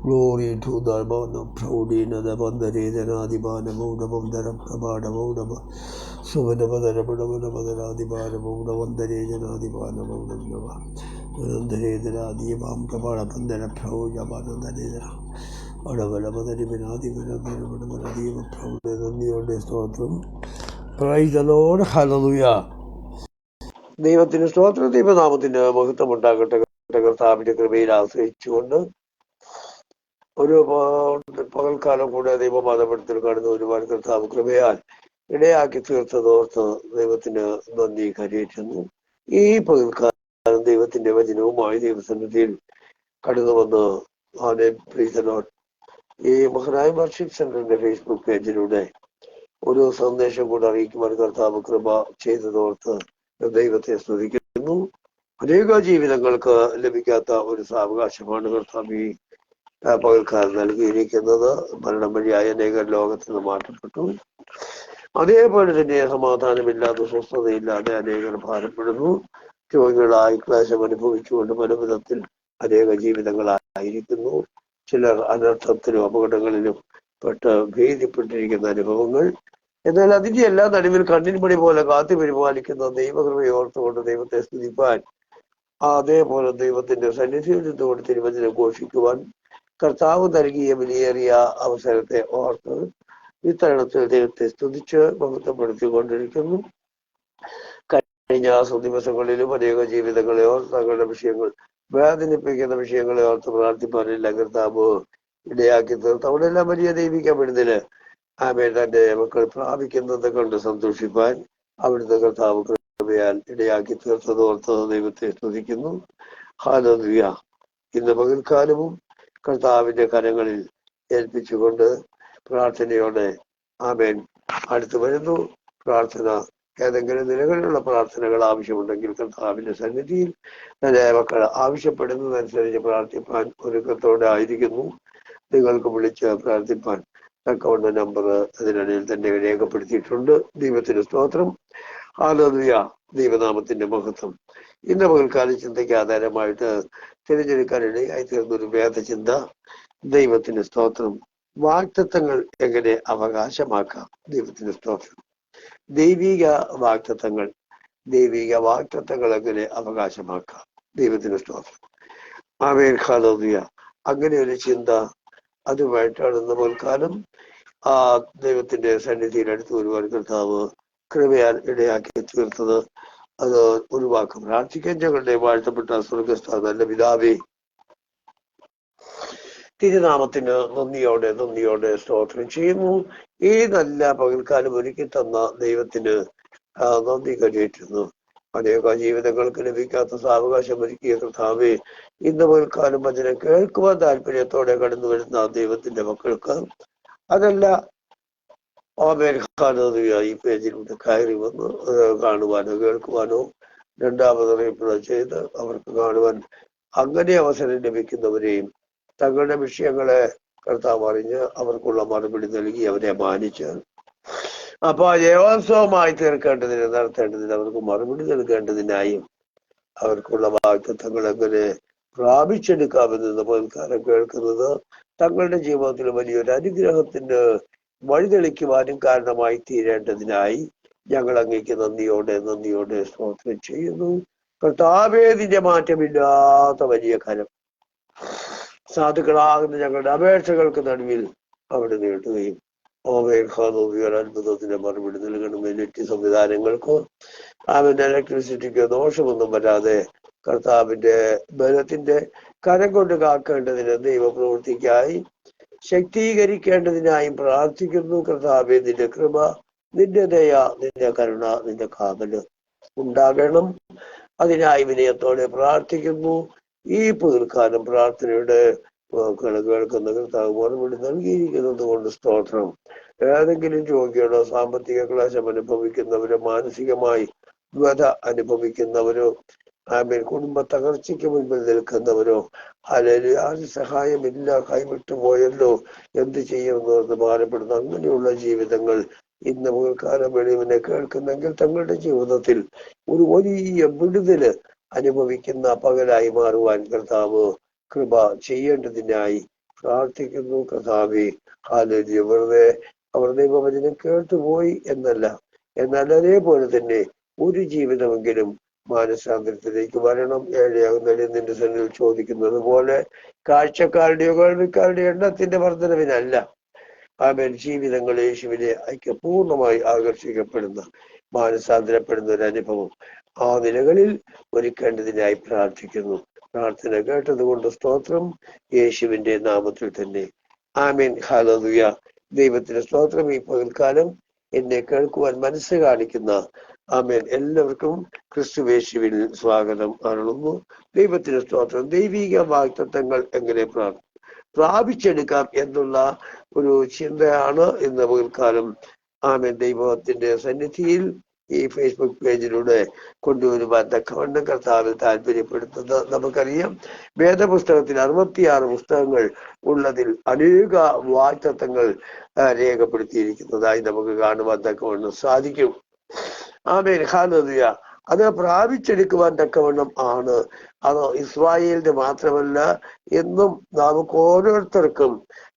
Glory to the Bona Prodina, the Bandari, the Nadibana, Moda, Bondara, Abada, Moda, Subadabada, Adibana, Moda, Bandari, the Nadibana, Moda, Bandari, the Nadibam, Kabara, Bandara, Pro, Yabana, the Dida, or the Divinati, the Pro, the New Destotum. Praise the Lord, hallelujah. ദൈവത്തിന് സ്തോത്രം. ദൈവനാമത്തിന് മഹത്വം ഉണ്ടാകട്ടെ. കർത്താവിന്റെ കൃപയിൽ ആശ്രയിച്ചുകൊണ്ട് ഒരു പകൽക്കാലം കൂടെ ദൈവമാനപ്പെടുത്തൽ കാണുന്ന ഒരുപാട് കർത്താവ് കൃപയാൽ ഇടയാക്കി തീർത്തതോർത്ത് ദൈവത്തിന് നന്ദി കരയേറ്റുന്നു. ഈ പകൽക്കാലം ദൈവത്തിന്റെ വചനവുമായി ദൈവസന്നിധിയിൽ കടന്നു വന്ന് ഈ മഹാനായ വർഷിപ്പ് സെന്ററിന്റെ ഫേസ്ബുക്ക് പേജിലൂടെ ഒരു സന്ദേശം കൂടെ അറിയിക്കുവാൻ കർത്താവ് കൃപ ചെയ്തതോർത്ത് ദൈവത്തെ സ്തുതിക്കുന്നു. അനേക ജീവിതങ്ങൾക്ക് ലഭിക്കാത്ത ഒരു സാവകാശമാണ് കർത്താവ് ഈ പകൽക്കാലം നൽകിയിരിക്കുന്നത്. മരണം വഴിയായ അനേക ലോകത്തിൽ നിന്ന് മാറ്റപ്പെട്ടു. അതേപോലെ തന്നെ സമാധാനമില്ലാതെ സ്വസ്ഥതയില്ലാതെ അനേകർ ഭാരപ്പെടുന്നു. രോഗികളായി ക്ലേശം അനുഭവിച്ചുകൊണ്ട് പലവിധത്തിൽ അനേക ജീവിതങ്ങളായിരിക്കുന്നു. ചിലർ അനർത്ഥത്തിലും അപകടങ്ങളിലും പെട്ട് ഭീതിപ്പെട്ടിരിക്കുന്ന അനുഭവങ്ങൾ. എന്നാൽ അതിന്റെ എല്ലാ നടുവിൽ കണ്ണിൻപടി പോലെ കാത്തി പരിപാലിക്കുന്ന ദൈവകൃപയെ ഓർത്തുകൊണ്ട് ദൈവത്തെ സ്തുതിപ്പാൻ, അതേപോലെ ദൈവത്തിന്റെ സന്നിധിയിൽ നിന്നുകൊണ്ട് തിരുവചനം ഘോഷിക്കുവാൻ കർത്താവ് നൽകിയ വിലയേറിയ അവസരത്തെ ഓർത്ത് ഇത്തരണത്തിൽ ദൈവത്തെ സ്തുതിച്ച് മഹത്വപ്പെടുത്തിക്കൊണ്ടിരിക്കുന്നു. കഴിഞ്ഞ ദിവസങ്ങളിലും അനേക ജീവിതങ്ങളെ ഓർത്ത് തങ്ങളുടെ വിഷയങ്ങൾ, വേദനിപ്പിക്കുന്ന വിഷയങ്ങളെ ഓർത്ത് പ്രാർത്ഥിപ്പാനില്ല കർത്താവ് ഇടയാക്കി തീർത്ത് അവിടെ എല്ലാം വലിയ ദൈവികപ്പെടുന്നതിന് ആമേൻ തന്റെ മക്കൾ പ്രാപിക്കുന്നത് കൊണ്ട് സന്തോഷിപ്പാൻ അവിടുത്തെ കർത്താവ് കൃപയാൽ ഇടയാക്കി തീർത്തതോർത്ത് ദൈവത്തെ സ്തുതിക്കുന്നു. ഹല്ലേലൂയ. ഇന്ന് പകൽക്കാലവും കർത്താവിന്റെ കരങ്ങളിൽ ഏൽപ്പിച്ചുകൊണ്ട് പ്രാർത്ഥനയോടെ ആമേൻ അടുത്തു വരുന്നു. പ്രാർത്ഥന, ഏതെങ്കിലും നിലകളിലുള്ള പ്രാർത്ഥനകൾ ആവശ്യമുണ്ടെങ്കിൽ കർത്താവിന്റെ സന്നിധിയിൽ തന്റെ മക്കൾ ആവശ്യപ്പെടുന്നതനുസരിച്ച് പ്രാർത്ഥിപ്പാൻ ഒരുക്കത്തോടെ ആയിരിക്കുന്നു. നിങ്ങൾക്ക് വിളിച്ച് പ്രാർത്ഥിപ്പാൻ തക്കവണ്ണ നമ്പർ അതിനിടയിൽ തന്നെ രേഖപ്പെടുത്തിയിട്ടുണ്ട്. ദൈവത്തിന്റെ സ്തോത്രം. ഹല്ലേലൂയ. ദൈവനാമത്തിന്റെ മഹത്വം. ഇന്ന് പകൽക്കാല ചിന്തയ്ക്ക് ആധാരമായിട്ട് തിരഞ്ഞെടുക്കാനിടയായി തീർന്നൊരു വേദചിന്ത. ദൈവത്തിന്റെ സ്തോത്രം. വാഗ്ദത്തങ്ങൾ എങ്ങനെ അവകാശമാക്കാം? ദൈവത്തിന്റെ സ്തോത്രം. ദൈവിക വാഗ്ദത്തങ്ങൾ എങ്ങനെ അവകാശമാക്കാം? ദൈവത്തിന്റെ സ്തോത്രം. ആമേൻ. ഹല്ലേലൂയ. അങ്ങനെ ഒരു ചിന്ത, അതുമായിട്ടാണ് ഇന്ന് പകൽക്കാലം ദൈവത്തിന്റെ സന്നിധിയിൽ അടുത്ത് ഒരുപാട് കർത്താവ് കൃപയാൽ ഇടയാക്കി തീർത്തത്. അത് ഒരു വാക്ക് പ്രാർത്ഥിക്കാൻ. ഞങ്ങളുടെ വാഴ്ത്തപ്പെട്ട സ്വർഗസ്ഥ നല്ല പിതാവേ, തിരുനാമത്തിന് നന്ദിയോടെ സ്തോത്രം ചെയ്യുന്നു. ഈ നല്ല പകൽക്കാലം ഒരുക്കി തന്ന ദൈവത്തിന് നന്ദി കരയേറ്റുന്നു. അനേക ജീവിതങ്ങൾക്ക് ലഭിക്കാത്ത സാവകാശം ഒരുക്കിയ കർത്താവേ, ഇന്ന് പകൽക്കാലം വചനം കേൾക്കുവാൻ താല്പര്യത്തോടെ കടന്നു വരുന്ന ദൈവത്തിന്റെ മക്കൾക്ക് അതല്ല ഈ പേജിലൂടെ കയറി വന്ന് കാണുവാനോ കേൾക്കുവാനോ രണ്ടാമത് റീപ്ലൈ ചെയ്ത് അവർക്ക് കാണുവാൻ അങ്ങനെ അവസരം ലഭിക്കുന്നവരെയും തങ്ങളുടെ വിഷയങ്ങളെ കർത്താവ് അറിഞ്ഞ് അവർക്കുള്ള മറുപടി നൽകി അവരെ മാനിച്ച് അപ്പൊ ദേവോത്സവമായി തീർക്കേണ്ടതിന്, നടത്തേണ്ടതിന്, അവർക്ക് മറുപടി നൽകേണ്ടതിനായും അവർക്കുള്ള വാഗ്ദത്തങ്ങൾ എങ്ങനെ പ്രാപിച്ചെടുക്കാമെന്ന് പകൽക്കാലം കേൾക്കുന്നത് തങ്ങളുടെ ജീവിതത്തിൽ വലിയൊരു അനുഗ്രഹത്തിന് വഴിതെളിക്കുവാനും കാരണമായി തീരേണ്ടതിനായി ഞങ്ങൾ അങ്ങേക്ക് നന്ദിയോടെ സ്തോത്രം ചെയ്യുന്നു. കർത്താവേ, നിന്റെ മാറ്റമില്ലാത്ത വലിയ കരം സാധുക്കളാകുന്ന ഞങ്ങളുടെ അപേക്ഷകൾക്ക് നടുവിൽ അവിടെ നീട്ടുകയും അത്ഭുതത്തിന്റെ മറുപടി നൽകണമേ. നെറ്റ് സംവിധാനങ്ങൾക്കോ അവന്റെ ഇലക്ട്രിസിറ്റിക്കോ ദോഷമൊന്നും വരാതെ കർത്താവിന്റെ ബലത്തിന്റെ കരം കൊണ്ട് കാക്കേണ്ടതിന് ദൈവപ്രവൃത്തിക്കായി ശക്തീകരിക്കേണ്ടതിനായും പ്രാർത്ഥിക്കുന്നു. കർത്താവേ, നിന്റെ കൃപ, നിന്റെ ദയ, നിന്റെ കരുണ, നിന്റെ കാവല് ഉണ്ടാകണം. അതിനായി വിനയത്തോടെ പ്രാർത്ഥിക്കുന്നു. ഈ പകൽക്കാലം പ്രാർത്ഥനയുടെ കേൾക്കുന്ന കർത്താവ് മറുപടി നൽകിയിരിക്കുന്നത് കൊണ്ട് സ്തോത്രം. ഏതെങ്കിലും രോഗികളോ സാമ്പത്തിക ക്ലേശം അനുഭവിക്കുന്നവരോ മാനസികമായി വ്യത അനുഭവിക്കുന്നവരോ ആമേൻ കുടുംബ തകർച്ചയ്ക്ക് മുൻപിൽ നിൽക്കുന്നവരോ അല്ലെങ്കിൽ ആരും സഹായമില്ല, കൈവിട്ടു പോയല്ലോ, എന്ത് ചെയ്യുമെന്ന് ഭാരപ്പെടുന്ന അങ്ങനെയുള്ള ജീവിതങ്ങൾ ഇന്ന് പകൽക്കാലം വെളിവിനെ കേൾക്കുന്നെങ്കിൽ തങ്ങളുടെ ജീവിതത്തിൽ ഒരു വലിയ വിടുതല് അനുഭവിക്കുന്ന പകലായി മാറുവാൻ കർത്താവ് കൃപ ചെയ്യേണ്ടതിനായി പ്രാർത്ഥിക്കുന്നു കർത്താവേ. ഹല്ലേലൂയ. വെറുതെ അവർ ദൈവവചനം കേട്ടുപോയി എന്നല്ല, എന്നാൽ അതേപോലെ തന്നെ ഒരു ജീവിതമെങ്കിലും മാനസാന്തരത്തിലേക്ക് വരണം. ഏഴയാകുന്നതിൽ നിന്റെ സന്നിധിയിൽ ചോദിക്കുന്നത് പോലെ കാഴ്ചക്കാരുടെയോ കേൾവിക്കാരുടെയോ എണ്ണത്തിന്റെ വർധനവിനല്ല, ആമേൻ, ജീവിതങ്ങൾ യേശുവിനെ പൂർണ്ണമായി ആകർഷിക്കപ്പെടുന്ന, മാനസാന്തരപ്പെടുന്ന ഒരു അനുഭവം ആ നിലകളിൽ ഒരുക്കേണ്ടതിനായി പ്രാർത്ഥിക്കുന്നു. പ്രാർത്ഥന കേട്ടതുകൊണ്ട് സ്തോത്രം, യേശുവിന്റെ നാമത്തിൽ തന്നെ ആമേൻ. ഹല്ലേലൂയ. ദൈവത്തിന്റെ സ്തോത്രം. ഈ പകൽക്കാലം എന്നെ കേൾക്കുവാൻ മനസ്സ് കാണിക്കുന്ന ആമേൻ എല്ലാവർക്കും ക്രിസ്തുവേശുവിൽ സ്വാഗതം അരുളുന്നു. ദൈവത്തിന്റെ സ്തോത്രം. ദൈവിക വാഗ്ദത്തങ്ങൾ എങ്ങനെ പ്രാപിച്ചെടുക്കാം എന്നുള്ള ഒരു ചിന്തയാണ് ഇന്ന് പകൽക്കാലം ആമേൻ ദൈവത്തിന്റെ സന്നിധിയിൽ ഈ ഫേസ്ബുക്ക് പേജിലൂടെ കൊണ്ടുവരുവാൻ തക്കവണ്ണം കർത്താവിൽ താല്പര്യപ്പെടുത്തുന്നത്. നമുക്കറിയാം, വേദപുസ്തകത്തിൽ 66 പുസ്തകങ്ങൾ ഉള്ളതിൽ അനേക വാഗ്ദത്തങ്ങൾ രേഖപ്പെടുത്തിയിരിക്കുന്നതായി നമുക്ക് കാണുവാൻ തക്കവണ്ണം സാധിക്കും. ആമേൻ. ഹല്ലേലൂയ. അത് പ്രാപിച്ചെടുക്കുവാൻ തക്കവണ്ണം ആണ്. അത് ഇസ്രായേലിന്റെ മാത്രമല്ല, എന്നും നമുക്ക് ഓരോരുത്തർക്കും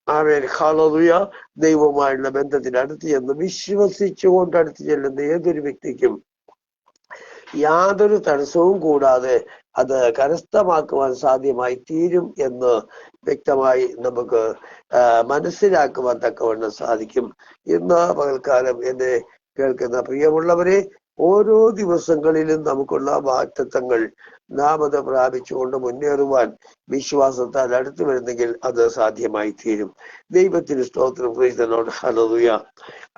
ആമേൻ ഹല്ലേലൂയ ദൈവവുമായുള്ള ബന്ധത്തിന് അടുത്ത് ചെന്ന് വിശ്വസിച്ചുകൊണ്ട് അടുത്ത് ചെല്ലുന്ന ഏതൊരു വ്യക്തിക്കും യാതൊരു തടസ്സവും കൂടാതെ അത് കരസ്ഥമാക്കുവാൻ സാധ്യമായി തീരും എന്ന് വ്യക്തമായി നമുക്ക് മനസ്സിലാക്കുവാൻ തക്കവണ്ണം സാധിക്കും. ഇന്ന് പകൽക്കാലം എന്നെ കേൾക്കുന്ന പ്രിയമുള്ളവരെ, ഓരോ ദിവസങ്ങളിലും നമുക്കുള്ള വാഗ്ദത്തങ്ങൾ നാം അത് പ്രാപിച്ചുകൊണ്ട് മുന്നേറുവാൻ വിശ്വാസത്താൽ അടുത്തു വരുന്നെങ്കിൽ അത് സാധ്യമായി തീരും. ദൈവത്തിന് സ്തോത്രം. Price the Lord. ഹല്ലേലൂയ.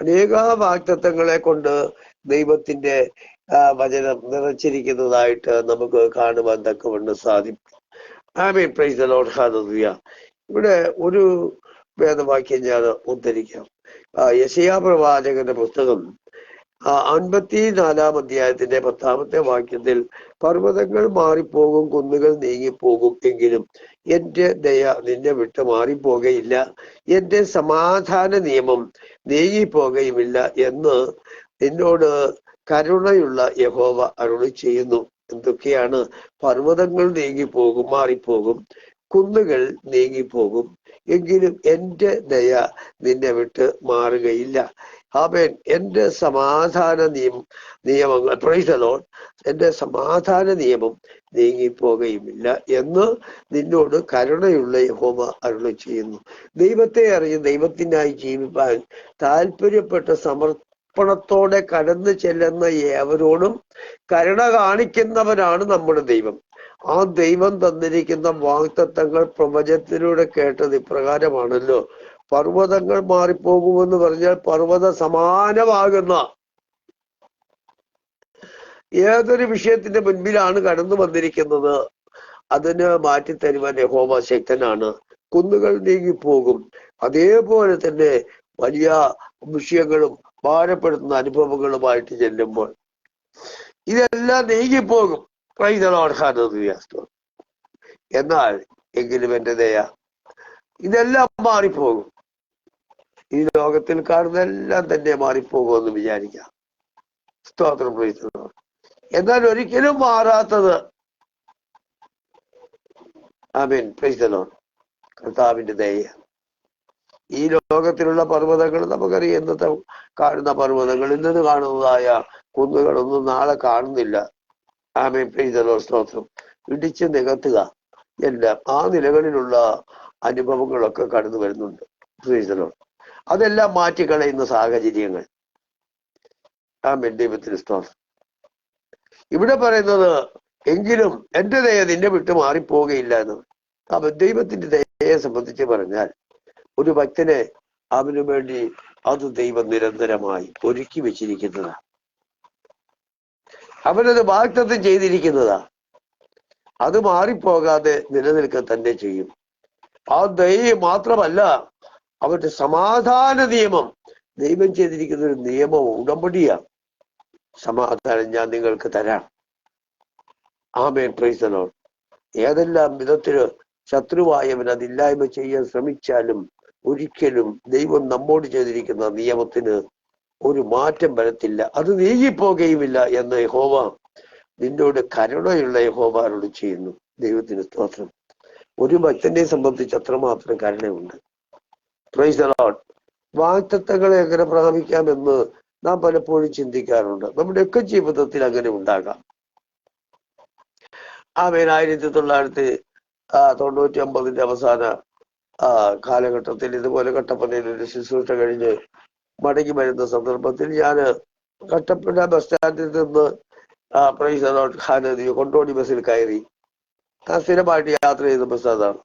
അനേക വാഗ്ദത്തങ്ങളെ കൊണ്ട് ദൈവത്തിന്റെ വചനം നിറച്ചിരിക്കുന്നതായിട്ട് നമുക്ക് കാണുവാൻ തക്കവണ്ണം സാധിക്കും. ആമേൻ. Praise the Lord. ഹല്ലേലൂയ. ഇവിടെ ഒരു വേദവാക്യം ഞാൻ ഉദ്ധരിക്കാം. യെശയ്യാ പ്രവാചകന്റെ പുസ്തകം 54-ാം അധ്യായത്തിന്റെ 10-ാമത്തെ വാക്യത്തിൽ, പർവ്വതങ്ങൾ മാറിപ്പോകും, കുന്നുകൾ നീങ്ങിപ്പോകും, എങ്കിലും എന്റെ ദയ നിന്നെ വിട്ട് മാറിപ്പോകയില്ല, എന്റെ സമാധാന നിയമം നീങ്ങിപ്പോകയുമില്ല എന്ന് നിന്നോട് കരുണയുള്ള യഹോവ അരുളി ചെയ്യുന്നു. എന്തൊക്കെയാണ്? പർവ്വതങ്ങൾ നീങ്ങിപ്പോകും, മാറിപ്പോകും, കുന്നുകൾ നീങ്ങിപ്പോകും, എങ്കിലും എന്റെ ദയ നിന്നെ വിട്ട് മാറുകയില്ല. ആമേൻ. എന്റെ സമാധാന നിയമങ്ങൾ, പ്രൈസ് ദി ലോർഡ്, എന്റെ സമാധാന നിയമം നീങ്ങിപ്പോകയുമില്ല എന്ന് നിന്നോട് കരുണയുള്ള യഹോവ അരുളി ചെയ്യുന്നു. ദൈവത്തെ അറിഞ്ഞ് ദൈവത്തിനായി ജീവിപ്പാൻ താല്പര്യപ്പെട്ട സമർപ്പണത്തോടെ കടന്നു ചെല്ലുന്ന ഏവരോടും കരുണ കാണിക്കുന്നവനാണ് നമ്മുടെ ദൈവം. ആ ദൈവം തന്നിരിക്കുന്ന വാഗ്ദത്തങ്ങൾ പ്രവചനത്തിലൂടെ കേട്ടത് ഇപ്രകാരമാണല്ലോ: പർവ്വതങ്ങൾ മാറിപ്പോകുമെന്ന് പറഞ്ഞാൽ പർവ്വത സമാനമാകുന്ന ഏതൊരു വിഷയത്തിന്റെ മുൻപിലാണ് കടന്നു വന്നിരിക്കുന്നത് അതിന് മാറ്റിത്തരുവാൻ യഹോവ ശക്തനാണ്. കുന്നുകൾ നീങ്ങിപ്പോകും, അതേപോലെ തന്നെ വലിയ വിഷയങ്ങളും ഭാരപ്പെടുത്തുന്ന അനുഭവങ്ങളുമായിട്ട് ചെല്ലുമ്പോൾ ഇതെല്ലാം നീങ്ങിപ്പോകും. Praise the Lord. ഹല്ലേലൂയ. എന്നാൽ എങ്കിലും എന്റെ ദയ, ഇതെല്ലാം മാറിപ്പോകും. ഈ ലോകത്തിൽ കാണുന്നതെല്ലാം തന്നെ മാറിപ്പോകുമെന്ന് വിചാരിക്കാം. സ്തോത്രം. Price the Lord. എന്നാൽ ഒരിക്കലും മാറാത്തത്, ആമേൻ, പ്രൈസ് ദി ലോർഡ്, കർത്താവിന്റെ ദയ. ഈ ലോകത്തിലുള്ള പർവ്വതങ്ങൾ നമുക്കറിയാം. ഇന്നത്തെ കാണുന്ന പർവ്വതങ്ങൾ, ഇന്ന് കാണുന്നതായ കുന്നുകളൊന്നും നാളെ കാണുന്നില്ല. ആമേൻ. Praise the Lord. സ്തോത്രം. ഇടിച്ച് നികത്തുക, എല്ലാം ആ നിലകളിലുള്ള അനുഭവങ്ങളൊക്കെ കടന്നു വരുന്നുണ്ട്. Praise the Lord. അതെല്ലാം മാറ്റിക്കളയുന്ന സാഹചര്യങ്ങൾ. ആമേൻ. ദൈവത്തിന് സ്തോത്രം. ഇവിടെ പറയുന്നത് എങ്കിലും എന്റെ ദയ നിന്നെ വിട്ട് മാറിപ്പോവുകയില്ല എന്ന്. അപ്പൊ ദൈവത്തിന്റെ ദയയെ സംബന്ധിച്ച് പറഞ്ഞാൽ, ഒരു ഭക്തനെ അവന് വേണ്ടി അത് ദൈവം നിരന്തരമായി ഒരുക്കി വെച്ചിരിക്കുന്നതാ. അവനത് വാഗ്ദത്തം ചെയ്തിരിക്കുന്നതാ. അത് മാറിപ്പോകാതെ നിലനിൽക്കാൻ തന്നെ ചെയ്യും. ആ ദയ മാത്രമല്ല, അവന്റെ സമാധാന നിയമം, ദൈവം ചെയ്തിരിക്കുന്ന ഒരു നിയമവും ഉടമ്പടിയാണ്. സമാധാനം ഞാൻ നിങ്ങൾക്ക് തരാം. ആമേൻ. Praise the Lord. ഏതെല്ലാം വിധത്തില് ശത്രുവായവൻ അതില്ലായ്മ ചെയ്യാൻ ശ്രമിച്ചാലും ഒരിക്കലും ദൈവം നമ്മോട് ചെയ്തിരിക്കുന്ന നിയമത്തിന് ഒരു മാറ്റം വരത്തില്ല, അത് നീങ്ങിപ്പോകുകയുമില്ല എന്ന് യഹോവ, നിന്നോട് കരുണയുള്ള യഹോവ അരുളി ചെയ്യുന്നു. ദൈവത്തിന് സ്തോത്രം. ഒരു ഭക്തനെ സംബന്ധിച്ച് അത്രമാത്രം കരുണയുണ്ട്. Praise the Lord. വാഗ്ദത്തങ്ങളെ എങ്ങനെ പ്രാപിക്കാമെന്ന് നാം പലപ്പോഴും ചിന്തിക്കാറുണ്ട്. നമ്മുടെയൊക്കെ ജീവിതത്തിൽ അങ്ങനെ ഉണ്ടാകാം. ആമേൻ. 1999 അവസാന കാലഘട്ടത്തിൽ ഇതുപോലെ കട്ടപ്പനയിൽ ഒരു ശുശ്രൂഷ കഴിഞ്ഞ് മടങ്ങി വരുന്ന സന്ദർഭത്തിൽ ഞാൻ കട്ടപ്പന ബസ് സ്റ്റാൻഡിൽ നിന്ന് പ്രൈസ് ദി ലോർഡ് കൊണ്ടോടി ബസ്സിൽ കയറി. ഞാൻ സ്ഥിരമായിട്ട് യാത്ര ചെയ്ത ബസ് അതാണ്.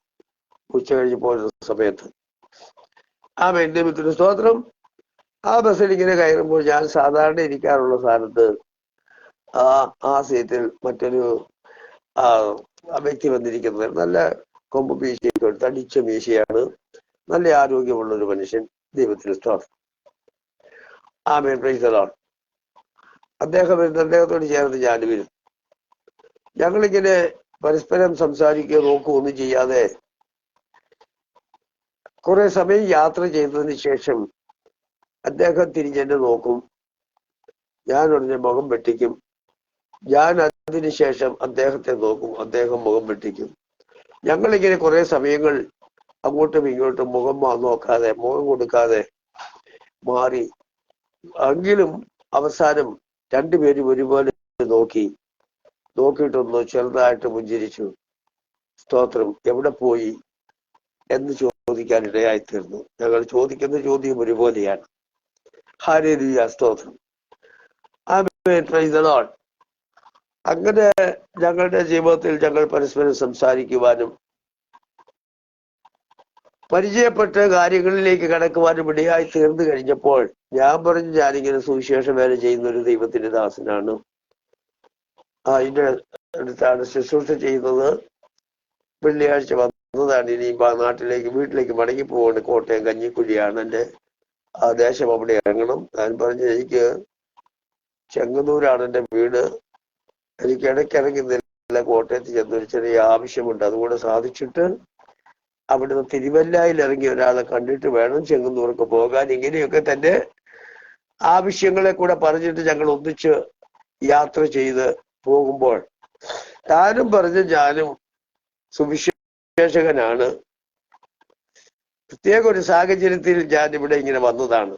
ഉച്ച കഴിഞ്ഞ് പോയിരുന്ന സമയത്ത് ആമേൻ. ദൈവത്തിന് സ്തോത്രം. ആ ബസ്സിൽ ഇങ്ങനെ കയറുമ്പോൾ ഞാൻ സാധാരണ ഇരിക്കാറുള്ള സ്ഥാനത്ത് ആ സീറ്റിൽ മറ്റൊരു വ്യക്തി വന്നിരിക്കുന്നത്. നല്ല കൊമ്പ് മീശയൊക്കെ തടിച്ച മീശയാണ്. നല്ല ആരോഗ്യമുള്ള ഒരു മനുഷ്യൻ. ദൈവത്തിന് സ്തോത്രം. ആമേൻ. Praise the Lord. അദ്ദേഹത്തോട് ചേർന്ന് ഞാൻ വരും. ഞങ്ങളിങ്ങനെ പരസ്പരം സംസാരിക്കുകയോ നോക്കുകയോ ഒന്നും ചെയ്യാതെ കുറെ സമയം യാത്ര ചെയ്തതിന് ശേഷം അദ്ദേഹം തിരിഞ്ഞെന്നെ നോക്കും. ഞാൻ ഉടനെ മുഖം വെട്ടിക്കും. ഞാൻ അതിന് ശേഷം അദ്ദേഹത്തെ നോക്കും. അദ്ദേഹം മുഖം വെട്ടിക്കും. ഞങ്ങളിങ്ങനെ കുറെ സമയങ്ങൾ അങ്ങോട്ടും ഇങ്ങോട്ടും മുഖം നോക്കാതെ, മുഖം കൊടുക്കാതെ മാറി. എങ്കിലും അവസാനം രണ്ടുപേരും ഒരുപോലെ നോക്കിയിട്ടൊന്ന് ചെറുതായിട്ട് പുഞ്ചിരിച്ചു. സ്തോത്രം. എവിടെ പോയി എന്ന് ചോദിക്കാൻ ഇടയായിത്തീർന്നു. ഞങ്ങൾ ചോദിക്കുന്ന ചോദ്യം ഒരുപോലെയാണ്. ഹല്ലേലൂയ. സ്തോത്രം. ആമേൻ. Praise the Lord. അങ്ങനെ ഞങ്ങളുടെ ജീവിതത്തിൽ ഞങ്ങൾ പരസ്പരം സംസാരിക്കുവാനും പരിചയപ്പെട്ട കാര്യങ്ങളിലേക്ക് കടക്കുവാനും ഇടയായി തീർന്നു കഴിഞ്ഞപ്പോൾ ഞാൻ പറഞ്ഞു, ഞാനിങ്ങനെ സുവിശേഷ വേല ചെയ്യുന്ന ഒരു ദൈവത്തിന്റെ ദാസനാണ്. ഇതിന്റെ അടുത്താണ് ശുശ്രൂഷ ചെയ്യുന്നത്. വെള്ളിയാഴ്ച വന്നതാണ്. ഇനി വീട്ടിലേക്ക് മടങ്ങി പോവാണ്. കോട്ടയം കഞ്ഞിക്കുഴിയാണ് എൻ്റെ ദേശം. അവിടെ ഇറങ്ങണം. ഞാൻ പറഞ്ഞു, എനിക്ക് ചെങ്ങന്നൂരാണ് എൻ്റെ വീട്. എനിക്ക് ഇടയ്ക്കിറങ്ങുന്നില്ല. കോട്ടയത്ത് ചെന്നൊരു ചെറിയ ആവശ്യമുണ്ട്. അതുകൂടെ സാധിച്ചിട്ട് അവിടുന്ന് തിരുവല്ലയിൽ ഇറങ്ങി ഒരാളെ കണ്ടിട്ട് വേണം ചെങ്ങന്നൂർക്ക് പോകാൻ. ഇങ്ങനെയൊക്കെ തന്നെ ആവശ്യങ്ങളെ കൂടെ പറഞ്ഞിട്ട് ഞങ്ങൾ ഒന്നിച്ച് യാത്ര ചെയ്ത് പോകുമ്പോൾ താനും പറഞ്ഞ് ഞാനും സുവിശേഷകനാണ്. പ്രത്യേക ഒരു സാഹചര്യത്തിൽ ഞാൻ ഇവിടെ ഇങ്ങനെ വന്നതാണ്.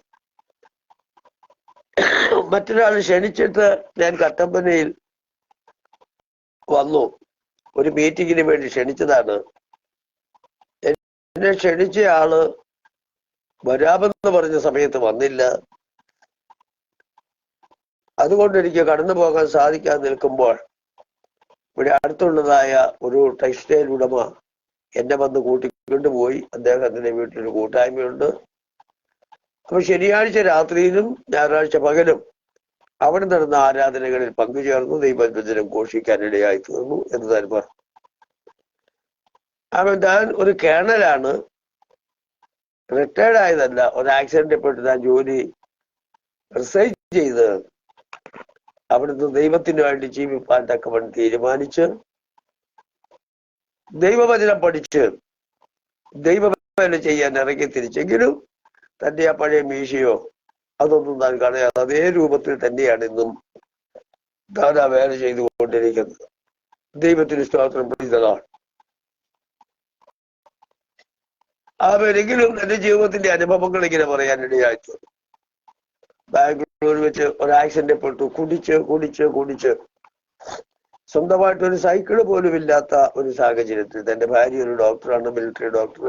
മറ്റൊരാൾ ക്ഷണിച്ചിട്ട് ഞാൻ കട്ടപ്പനയിൽ വന്നു. ഒരു മീറ്റിങ്ങിന് വേണ്ടി ക്ഷണിച്ചതാണ്. എന്നെ ക്ഷണിച്ച ആള് വരാമെന്ന് പറഞ്ഞ സമയത്ത് വന്നില്ല. അതുകൊണ്ട് എനിക്ക് കടന്നു പോകാൻ സാധിക്കാതെ നിൽക്കുമ്പോൾ ഇവിടെ അടുത്തുള്ളതായ ഒരു ടെക്സ്റ്റൈൽ ഉടമ എന്നെ വന്ന് കൂട്ടിക്കൊണ്ടുപോയി. അദ്ദേഹത്തിന്റെ വീട്ടിലൊരു കൂട്ടായ്മയുണ്ട്. അപ്പൊ ശനിയാഴ്ച രാത്രിയിലും ഞായറാഴ്ച പകലും അവിടെ നടന്ന ആരാധനകളിൽ പങ്കുചേർന്നു ദൈവവചനം ഘോഷിക്കാനിടയായി തീർന്നു എന്ന് താൻ പറഞ്ഞു. താൻ ഒരു കേണലാണ്. റിട്ടയർഡ് ആയതല്ല. ഒരു ആക്സിഡന്റിൽ പെട്ട് താൻ ജോലി റിസൈൻ ചെയ്ത് അവിടുന്ന് ദൈവത്തിന് വേണ്ടി ജീവിപ്പാൻ തക്കവണ്ണം തീരുമാനിച്ച് ദൈവവചനം പഠിച്ച് ദൈവവേല ചെയ്യാൻ ഇറങ്ങി തിരിച്ചെങ്കിലും തന്റെ ആ പഴയ മീശയോ അതൊന്നും താൻ കളയാതെ അതേ രൂപത്തിൽ തന്നെയാണ് ഇന്നും താൻ ആ വേല ചെയ്തുകൊണ്ടിരിക്കുന്നത്. ദൈവത്തിന് സ്തോത്രം. Price the Lord. അവരെങ്കിലും എന്റെ ജീവിതത്തിന്റെ അനുഭവങ്ങൾ ഇങ്ങനെ പറയാനിടയായി. ബാംഗ്ലൂർ വെച്ച് ഒരു ആക്സിഡന്റ് പെട്ടു. കുടിച്ച് സ്വന്തമായിട്ട് ഒരു സൈക്കിള് പോലും ഇല്ലാത്ത ഒരു സാഹചര്യത്തിൽ തന്റെ ഭാര്യ ഒരു ഡോക്ടറാണ്, മിലിറ്ററി ഡോക്ടർ.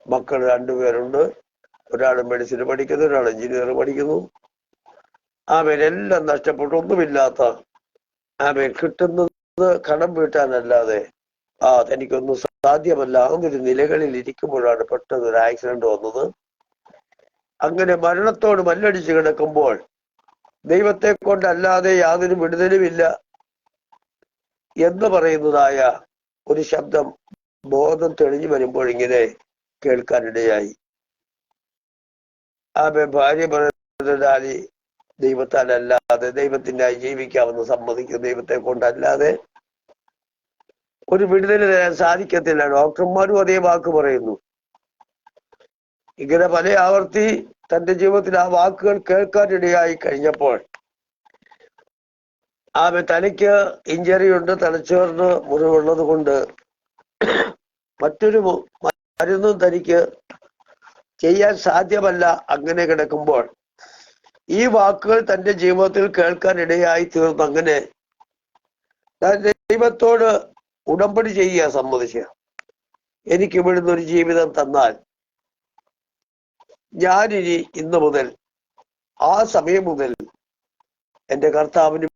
മക്കൾ 2 പേരുണ്ട്. ഒരാൾ മെഡിസിൻ പഠിക്കുന്നു, ഒരാൾ എഞ്ചിനീയർ പഠിക്കുന്നു. എല്ലാം നഷ്ടപ്പെട്ടു. ഒന്നുമില്ലാത്ത കിട്ടുന്നത് കടം വീട്ടാനല്ലാതെ തനിക്കൊന്നും സാധ്യമല്ല. അങ്ങനൊരു നിലകളിൽ ഇരിക്കുമ്പോഴാണ് പെട്ടെന്ന് ഒരു ആക്സിഡന്റ് വന്നത്. അങ്ങനെ മരണത്തോട് മല്ലടിച്ച് കിടക്കുമ്പോൾ ദൈവത്തെ കൊണ്ടല്ലാതെ യാതൊരു വിടുതലുമില്ല എന്ന് പറയുന്നതായ ഒരു ശബ്ദം ബോധം തെളിഞ്ഞു വരുമ്പോൾ ഇങ്ങനെ കേൾക്കാനിടയായി. ഭാര്യ പറയുന്നതാലി ദൈവത്താൽ അല്ലാതെ ദൈവത്തിനായി ജീവിക്കാമെന്ന് സമ്മതിക്കും. ദൈവത്തെ കൊണ്ടല്ലാതെ ഒരു വിടുതൽ തരാൻ സാധിക്കത്തില്ല. ഡോക്ടർമാരും അതേ വാക്ക് പറയുന്നു. ഇങ്ങനെ പല ആവർത്തി തന്റെ ജീവിതത്തിൽ ആ വാക്കുകൾ കേൾക്കാനിടയായി കഴിഞ്ഞപ്പോൾ തലയ്ക്ക് ഇഞ്ചറി ഉണ്ട്, തലച്ചോറിന് മുറിവുള്ളത് കൊണ്ട് മറ്റൊരു മരുന്നും തനിക്ക് ചെയ്യാൻ സാധ്യമല്ല. അങ്ങനെ കിടക്കുമ്പോൾ ഈ വാക്കുകൾ തന്റെ ജീവിതത്തിൽ കേൾക്കാൻ ഇടയായി തീർന്നു. അങ്ങനെ ദൈവത്തോട് ഉടമ്പടി ചെയ്യുക, സമ്മതിക്കുക. എനിക്ക് ഇവിടുന്ന് ഒരു ജീവിതം തന്നാൽ ഞാനിനി ഇന്ന് മുതൽ, ആ സമയം മുതൽ എൻ്റെ കർത്താവിന്